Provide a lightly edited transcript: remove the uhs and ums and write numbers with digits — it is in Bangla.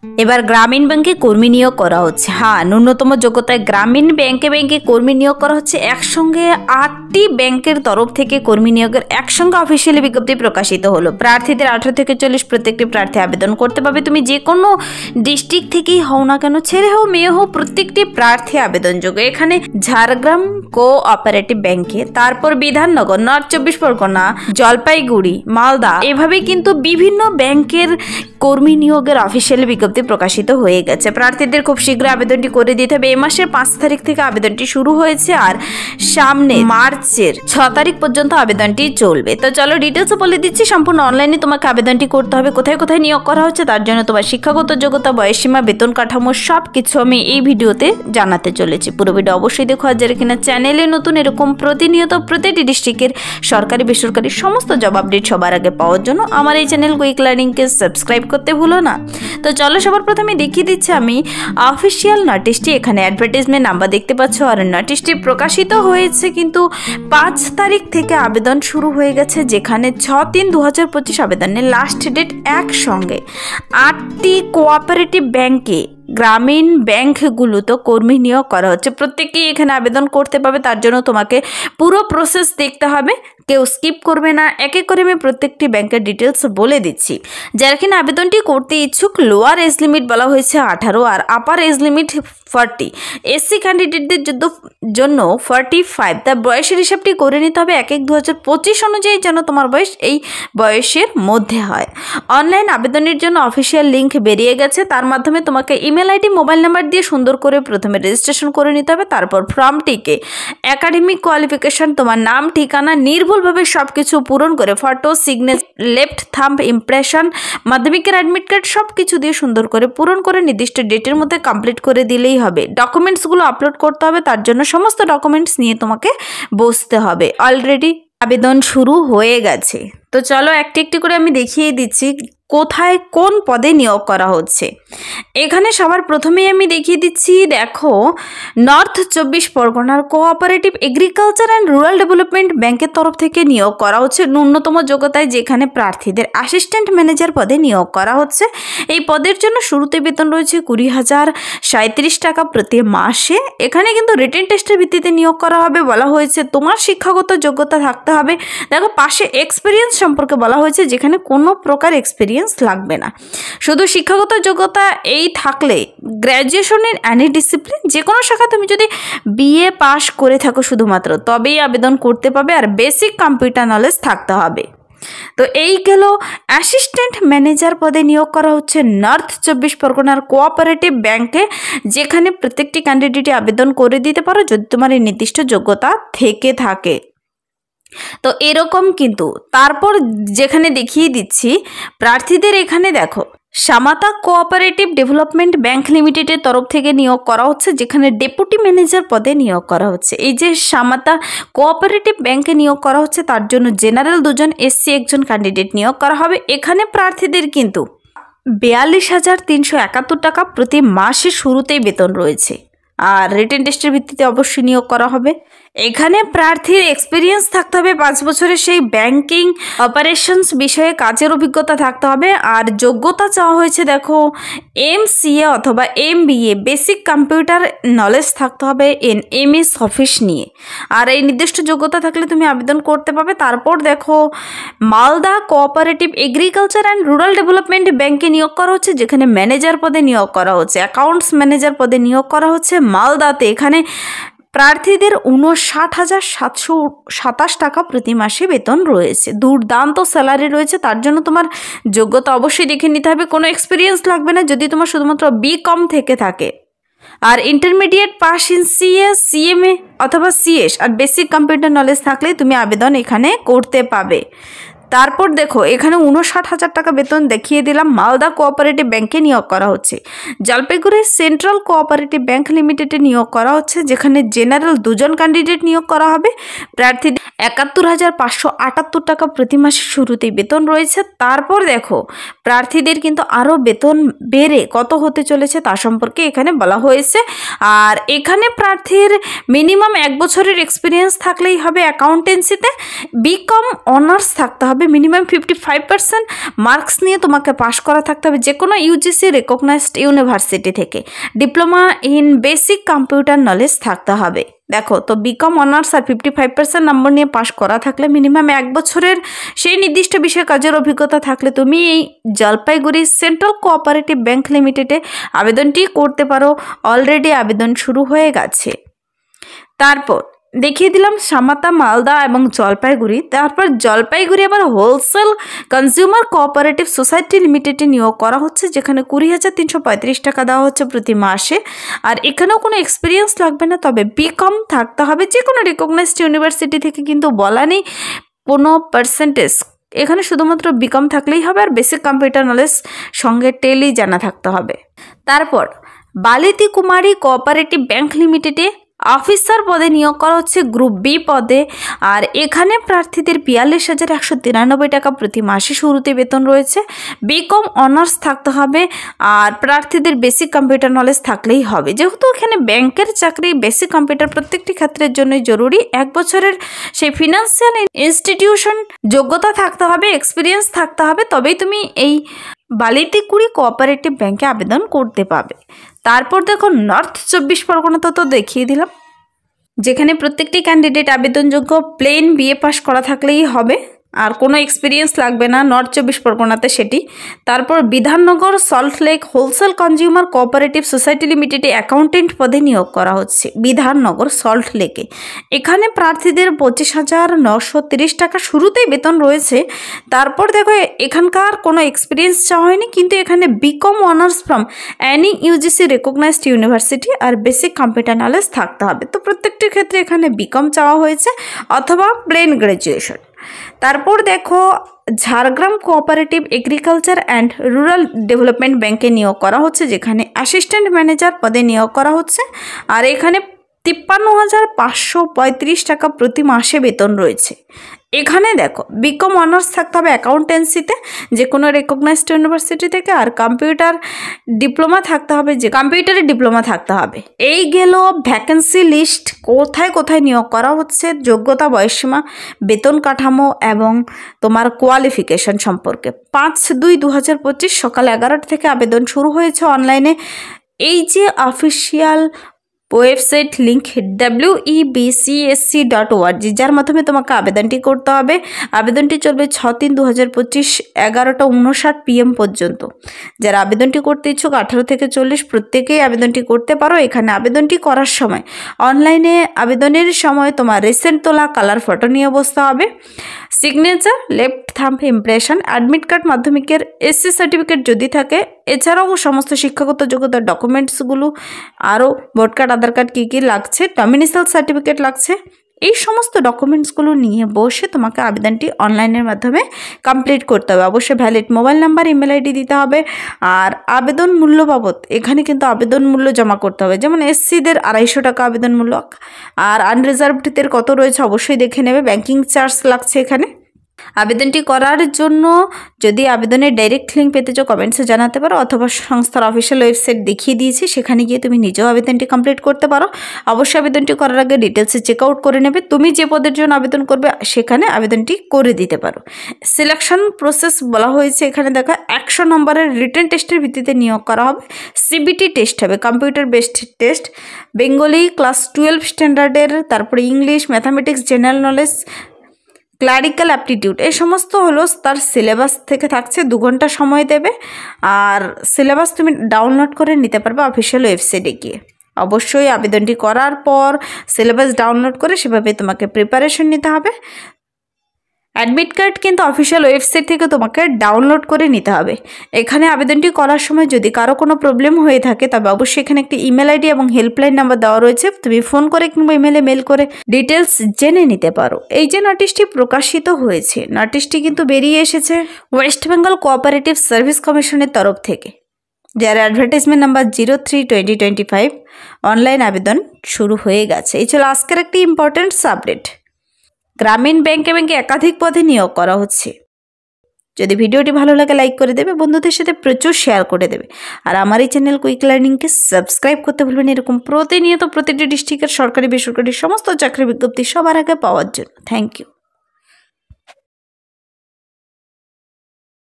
এবার গ্রামীণ ব্যাংকে কর্মী নিয়োগ করা হচ্ছে। হ্যাঁ, ন্যূনতম যোগ্যতায় গ্রামীণ ব্যাংকে কর্মী নিয়োগ করা হচ্ছে। একসঙ্গে 8টি ব্যাংকের তরফ থেকে কর্মী নিয়োগের একসঙ্গে অফিসিয়ালি বিজ্ঞপ্তি প্রকাশিত হলো। প্রার্থীদের 18 থেকে 40 প্রত্যেকটি প্রার্থী আবেদন করতে পারবে। তুমি যে কোনো ডিস্ট্রিক্ট থেকেই হও না কেন, ছেলে হও মেয়ে হও, প্রত্যেকটি প্রার্থী আবেদনযোগ্য। এখানে ঝাড়গ্রাম কোঅপারেটিভ ব্যাংকে, তারপর বিধাননগর, নর্থ 24 পরগনা, জলপাইগুড়ি, মালদা, এভাবে কিন্তু বিভিন্ন ব্যাংকের কর্মী নিয়োগের অফিসিয়ালি বিজ্ঞপ্তি প্রকাশিত হয়ে গেছে। প্রার্থীদের খুব শীঘ্র আবেদনটি করে দিতে হবে। এই মাসের 5 তারিখ থেকে আবেদনটি শুরু হয়েছে আর সামনে মার্চের 6 তারিখ পর্যন্ত আবেদনটি চলবে। তো চলো ডিটেলসে বলে দিচ্ছি। সম্পূর্ণ অনলাইনে তোমাকে আবেদনটি করতে হবে। কোথায় কোথায় নিয়োগ করা হচ্ছে, তার জন্য তোমার শিক্ষাগত যোগ্যতা, বয়সসীমা, বেতন কাঠামো সব কিছু আমি এই ভিডিওতে জানাতে চলেছি। পুরো ভিডিও অবশ্যই দেখো। আর যারা কিনা চ্যানেলে নতুন, এরকম প্রতিনিয়ত প্রতিটি ডিস্ট্রিক্টের সরকারি বেসরকারি সমস্ত জব আপডেট সবার আগে পাওয়ার জন্য আমার এই চ্যানেল কুইক লার্নিংকে সাবস্ক্রাইব করতে ভুলো না। তো চলো সবার প্রথমে দেখিয়ে দিচ্ছি আমি অফিসিয়াল নোটিশটি। এখানে অ্যাডভার্টাইজমেন্ট নাম্বার দেখতে পাচ্ছ। আর নোটিশটি প্রকাশিত হয়েছে কিন্তু 5 তারিখ থেকে আবেদন শুরু হয়ে গেছে, যেখানে 6/3/2025 আবেদনের লাস্ট ডেট। একসঙ্গে 8টি কোঅপারেটিভ ব্যাংকে, গ্রামীণ ব্যাংকগুলোতে কর্মী নিয়োগ করা হচ্ছে। প্রত্যেকেই এখানে আবেদন করতে পারবে। তার জন্য তোমাকে পুরো প্রসেস দেখতে হবে, কেউ স্কিপ করবে না। এক এক করে আমি প্রত্যেকটি ব্যাংকের ডিটেলস বলে দিচ্ছি। যারা কিনা আবেদনটি করতে ইচ্ছুক, লোয়ার এজ লিমিট বলা হয়েছে 18 আর আপার এজ লিমিট 40। এসসি ক্যান্ডিডেটদের জন্য 45। তার বয়সের হিসাবটি করে নিতে হবে 1/1/2025 অনুযায়ী, যেন তোমার বয়স এই বয়সের মধ্যে হয়। অনলাইন আবেদনের জন্য অফিসিয়াল লিঙ্ক বেরিয়ে গেছে, তার মাধ্যমে তোমাকে ইমেল আইডি, মোবাইল নাম্বার দিয়ে সুন্দর করে প্রথমে রেজিস্ট্রেশন করে নিতে হবে। তারপর ফর্মটিকে একাডেমিক কোয়ালিফিকেশন, তোমার নাম, ঠিকানা নির্ভুলভাবে সব কিছু পূরণ করে photo, signature, left thumb impression, মাধ্যমিকের অ্যাডমিট কার্ড সব কিছু দিয়ে সুন্দর করে পূরণ করে নির্দিষ্ট ডেটের মধ্যে কমপ্লিট করে দিলেই হবে। ডকুমেন্টসগুলো আপলোড করতে হবে, তার জন্য সমস্ত ডকুমেন্টস নিয়ে তোমাকে বসতে হবে। অলরেডি আবেদন শুরু হয়ে গেছে। তো চলো একটি একটি করে আমি দেখিয়ে দিচ্ছি কোথায় কোন পদে নিয়োগ করা হচ্ছে। এখানে সবার প্রথমেই আমি দেখিয়ে দিচ্ছি, দেখো নর্থ 24 পরগনার cooperative agriculture and rural development ব্যাংকের তরফ থেকে নিয়োগ করা হচ্ছে ন্যূনতম যোগ্যতায়, যেখানে প্রার্থীদের অ্যাসিস্ট্যান্ট ম্যানেজার পদে নিয়োগ করা হচ্ছে। এই পদের জন্য শুরুতে বেতন রয়েছে 20,037 টাকা প্রতি মাসে। এখানে কিন্তু রিটেন টেস্টের ভিত্তিতে নিয়োগ করা হবে। বলা হয়েছে তোমার শিক্ষাগত যোগ্যতা থাকতে হবে। দেখো পাশে এক্সপিরিয়েন্স সম্পর্কে বলা হয়েছে, যেখানে কোনো প্রকার এক্সপিরিয়েন্স লাগবে না, শুধু শিক্ষাগত যোগ্যতা এই থাকলে গ্র্যাজুয়েশনের এনি ডিসিপ্লিন যে কোনো শাখা, তুমি যদি বিএ পাস করে থাকো শুধুমাত্র, তবেই আবেদন করতে পারবে। আর বেসিক কম্পিউটার নলেজ থাকতে হবে। তো এই গেল অ্যাসিস্ট্যান্ট ম্যানেজার পদে নিয়োগ করা হচ্ছে নর্থ 24 পরগনার কোঅপারেটিভ ব্যাংকে, যেখানে প্রত্যেকটি ক্যান্ডিডেটই আবেদন করে দিতে পারো যদি তোমার এই নির্দিষ্ট যোগ্যতা থেকে থাকে। তো এরকম কিন্তু তারপর যেখানে দেখিয়ে দিচ্ছি প্রার্থীদের, এখানে দেখো সামাতা কোঅপারেটিভ ডেভেলপমেন্ট ব্যাংক লিমিটেডের তরফ থেকে নিয়োগ করা হচ্ছে, যেখানে ডেপুটি ম্যানেজার পদে নিয়োগ করা হচ্ছে। এই যে সামাতা কোঅপারেটিভ ব্যাংকে নিয়োগ করা হচ্ছে, তার জন্য জেনারেল 2 জন, এসসি 1 জন ক্যান্ডিডেট নিয়োগ করা হবে। এখানে প্রার্থীদের কিন্তু 42,371 টাকা প্রতি মাসে শুরুতেই বেতন রয়েছে। আর রিটেন টেস্টের ভিত্তিতে অবশ্যই নিয়োগ করা হবে। এখানে প্রার্থীর এক্সপিরিয়েন্স থাকতে হবে 5 বছরের, সেই ব্যাংকিং অপারেশনস বিষয়ে কাজের অভিজ্ঞতা থাকতে হবে। আর যোগ্যতা চাওয়া হয়েছে দেখো MCA অথবা MBA, বেসিক কম্পিউটার নলেজ থাকতে হবে MS অফিস নিয়ে। আর এই নির্দিষ্ট যোগ্যতা থাকলে তুমি আবেদন করতে পারবে। তারপর দেখো Malda cooperative agriculture and rural development ব্যাংকে নিয়োগ করা হচ্ছে, যেখানে ম্যানেজার পদে নিয়োগ করা হচ্ছে, অ্যাকাউন্টস ম্যানেজার পদে নিয়োগ করা হচ্ছে মালদাতে। এখানে প্রার্থীদের 59,727 টাকা প্রতি মাসে বেতন রয়েছে। দুর্দান্ত স্যালারি রয়েছে। তার জন্য তোমার যোগ্যতা অবশ্যই দেখে নিতে হবে। কোনো এক্সপিরিয়েন্স লাগবে না যদি তোমার শুধুমাত্র BCom থেকে থাকে। আর intermediate pass in CS, CMA অথবা CS আর বেসিক কম্পিউটার নলেজ থাকলে তুমি আবেদন এখানে করতে পাবে। তারপর দেখো এখানে 59,000 টাকা বেতন দেখিয়ে দিলাম। মালদা কোঅপারেটিভ ব্যাংকে নিয়োগ করা হচ্ছে। জলপাইগুড়ি সেন্ট্রাল কোঅপারেটিভ ব্যাংক লিমিটেডে নিয়োগ করা হচ্ছে, যেখানে জেনারেল 2 জন ক্যান্ডিডেট নিয়োগ করা হবে। প্রার্থীদের 71,578 টাকা প্রতি মাসে শুরুতেই বেতন রয়েছে। তারপর দেখো প্রার্থীদের কিন্তু আরও বেতন বেড়ে কত হতে চলেছে তা সম্পর্কে এখানে বলা হয়েছে। আর এখানে প্রার্থীর মিনিমাম 1 বছরের এক্সপিরিয়েন্স থাকলেই হবে অ্যাকাউন্টেন্সিতে। BCom অনার্স থাকতে হবে হবে, মিনিমাম 55% মার্কস নিয়ে তোমাকে পাশ করা থাকতে হবে যে কোনো ইউজিসি রেকগনাইজড ইউনিভার্সিটি থেকে, diploma in basic computer knowledge থাকতে হবে। দেখো তো বিকম অনার্স আর 55% নম্বর নিয়ে পাশ করা থাকলে, মিনিমাম 1 বছরের সেই নির্দিষ্ট বিষয়ে কাজের অভিজ্ঞতা থাকলে তুমি এই জলপাইগুড়ি সেন্ট্রাল কোঅপারেটিভ ব্যাংক লিমিটেডে আবেদনটি করতে পারো। অলরেডি আবেদন শুরু হয়ে গেছে। তারপর দেখিয়ে দিলাম সামাতা, মালদা এবং জলপাইগুড়ি। তারপর জলপাইগুড়ি আবার হোলসেল কনজিউমার কোঅপারেটিভ সোসাইটি লিমিটেডে নিয়োগ করা হচ্ছে, যেখানে 20,335 টাকা দেওয়া হচ্ছে প্রতি মাসে। আর এখানেও কোনো এক্সপিরিয়েন্স লাগবে না, তবে বিকম থাকতে হবে যে কোনো রিকগনাইজড ইউনিভার্সিটি থেকে, কিন্তু বলা নেই কোনো পার্সেন্টেজ। এখানে শুধুমাত্র বিকম থাকলেই হবে, আর বেসিক কম্পিউটার নলেজ সঙ্গে টেলি জানা থাকতে হবে। তারপর বালিতি কুমারী কোঅপারেটিভ ব্যাংক লিমিটেডে অফিসার পদে নিয়োগ করা হচ্ছে, গ্রুপ বি পদে। আর এখানে প্রার্থীদের 42,193 টাকা প্রতি মাসে শুরুতে বেতন রয়েছে। বিকম অনার্স থাকতে হবে, আর প্রার্থীদের বেসিক কম্পিউটার নলেজ থাকলেই হবে। যেহেতু এখানে ব্যাংকের চাকরি, বেসিক কম্পিউটার প্রত্যেকটি ক্ষেত্রের জন্যই জরুরি। 1 বছরের সেই ফিনান্সিয়াল ইনস্টিটিউশন যোগ্যতা থাকতে হবে, এক্সপিরিয়েন্স থাকতে হবে, তবেই তুমি এই বালিতিকুড়ি কোঅপারেটিভ ব্যাংকে আবেদন করতে পাবে। তারপর দেখো নর্থ 24 পরগনাতে তো দেখিয়ে দিলাম, যেখানে প্রত্যেকটি ক্যান্ডিডেট আবেদনযোগ্য, প্লেন বিএ পাস করা থাকলেই হবে, আর কোনো এক্সপিরিয়েন্স লাগবে না নর্থ 24 পরগনাতে সেটি। তারপর Bidhannagar Salt Lake wholesale consumer cooperative society লিমিটেডে অ্যাকাউন্টেন্ট পদে নিয়োগ করা হচ্ছে, বিধাননগর সল্টলেকে। এখানে প্রার্থীদের 25,930 টাকা শুরুতেই বেতন রয়েছে। তারপর দেখো এখানকার কোনো এক্সপিরিয়েন্স চাওয়া হয়নি, কিন্তু এখানে BCom honours from any UGC recognised university আর বেসিক কম্পিউটার নলেজ থাকতে হবে। তো প্রত্যেকটির ক্ষেত্রে এখানে বিকম চাওয়া হয়েছে অথবা প্লেন গ্র্যাজুয়েশন। তারপর দেখো Jhargram cooperative agriculture and rural development ব্যাংকে নিয়োগ করা হচ্ছে, যেখানে অ্যাসিস্ট্যান্ট ম্যানেজার পদে নিয়োগ করা হচ্ছে। আর এখানে 53,535 টাকা প্রতি মাসে বেতন রয়েছে। এখানে দেখো বিকম অনার্স থাকতে হবে অ্যাকাউন্টেন্সিতে যে কোনো রেকগনাইজড ইউনিভার্সিটি থেকে, আর কম্পিউটার ডিপ্লোমা থাকতে হবে, যে কম্পিউটারে ডিপ্লোমা থাকতে হবে। এই গেল ভ্যাকেন্সি লিস্ট, কোথায় কোথায় নিয়োগ করা হচ্ছে, যোগ্যতা, বয়সসীমা, বেতন কাঠামো এবং তোমার কোয়ালিফিকেশন সম্পর্কে। 5/2/2025 সকাল 11টা থেকে আবেদন শুরু হয়েছে অনলাইনে। এই যে অফিসিয়াল ওয়েবসাইট লিঙ্ক webcsc.org, যার মাধ্যমে তোমাকে আবেদনটি করতে হবে। আবেদনটি চলবে 6/3/2025 11:59 PM পর্যন্ত। যারা আবেদনটি করতে ইচ্ছুক 18 থেকে 40 প্রত্যেকেই আবেদনটি করতে পারো। এখানে আবেদনটি করার সময় অনলাইনে আবেদনের সময় তোমার রিসেন্ট তোলা কালার ফটো নিয়ে বসতে হবে, signature, left thumb impression, admit card, মাধ্যমিকের SC সার্টিফিকেট যদি থাকে, এছাড়াও সমস্ত শিক্ষাগত যোগ্যতার ডকুমেন্টসগুলো, আরও ভোট কার্ড, আধার কার্ড কী কী লাগছে, ডমিনিসাল সার্টিফিকেট লাগছে, এই সমস্ত ডকুমেন্টসগুলো নিয়ে বসে তোমাকে আবেদনটি অনলাইনের মাধ্যমে কমপ্লিট করতে হবে। অবশ্যই valid mobile number, email ID দিতে হবে। আর আবেদন মূল্য বাবদ এখানে কিন্তু আবেদন মূল্য জমা করতে হবে, যেমন SCদের 250 টাকা আবেদন মূল্য, আর আনরিজার্ভডদের কত রয়েছে অবশ্যই দেখে নেবে। ব্যাংকিং চার্জ লাগছে এখানে। আবেদনটি করার জন্য যদি আবেদনের ডাইরেক্ট লিঙ্ক পেতে চাও কমেন্টসে জানাতে পারো, অথবা সংস্থার অফিসিয়াল ওয়েবসাইট দেখিয়ে দিয়েছি, সেখানে গিয়ে তুমি নিজেও আবেদনটি কমপ্লিট করতে পারো। অবশ্যই আবেদনটি করার আগে ডিটেলসে চেক আউট করে নেবে। তুমি যে পদের জন্য আবেদন করবে সেখানে আবেদনটি করে দিতে পারো। সিলেকশন প্রসেস বলা হয়েছে এখানে দেখো 100 নম্বরের রিটেন টেস্টের ভিত্তিতে নিয়োগ করা হবে। CBT টেস্ট হবে, computer based test, Bengali class 12 স্ট্যান্ডার্ডের, তারপরে English, mathematics, general knowledge, clerical aptitude, এই সমস্ত হলো তার সিলেবাস থেকে থাকছে। 2 ঘন্টা সময় দেবে, আর সিলেবাস তুমি ডাউনলোড করে নিতে পারবে অফিসিয়াল ওয়েবসাইটে গিয়ে। অবশ্যই আবেদনটি করার পর সিলেবাস ডাউনলোড করে সেভাবে তোমাকে প্রিপারেশন নিতে হবে। অ্যাডমিট কার্ড কিন্তু অফিসিয়াল ওয়েবসাইট থেকে তোমাকে ডাউনলোড করে নিতে হবে। এখানে আবেদনটি করার সময় যদি কারো কোনো প্রবলেম হয়ে থাকে তবে অবশ্যই এখানে একটি ইমেল ID এবং হেল্পলাইন নাম্বার দেওয়া রয়েছে, তুমি ফোন করে কিংবা ইমেলে মেল করে ডিটেলস জেনে নিতে পারো। এই যে নোটিশটি প্রকাশিত হয়েছে, নোটিশটি কিন্তু বেরিয়ে এসেছে ওয়েস্ট বেঙ্গল কোঅপারেটিভ সার্ভিস কমিশনের তরফ থেকে, যার অ্যাডভার্টাইজমেন্ট নাম্বার 03/2025। অনলাইন আবেদন শুরু হয়ে গেছে। এই ছিল আজকের একটি ইম্পর্টেন্ট আপডেট। গ্রামীণ ব্যাংকে একাধিক পদে নিয়োগ করা হচ্ছে। যদি ভিডিওটি ভালো লাগে লাইক করে দেবে, বন্ধুদের সাথে প্রচুর শেয়ার করে দেবে, আর আমার এই চ্যানেল কুইক লার্নিংকে সাবস্ক্রাইব করতে ভুলবেন এরকম প্রতিনিয়ত প্রতিটি ডিস্ট্রিক্টের সরকারি বেসরকারি সমস্ত চাকরির বিজ্ঞপ্তি সবার আগে পাওয়ার জন্য। Thank you.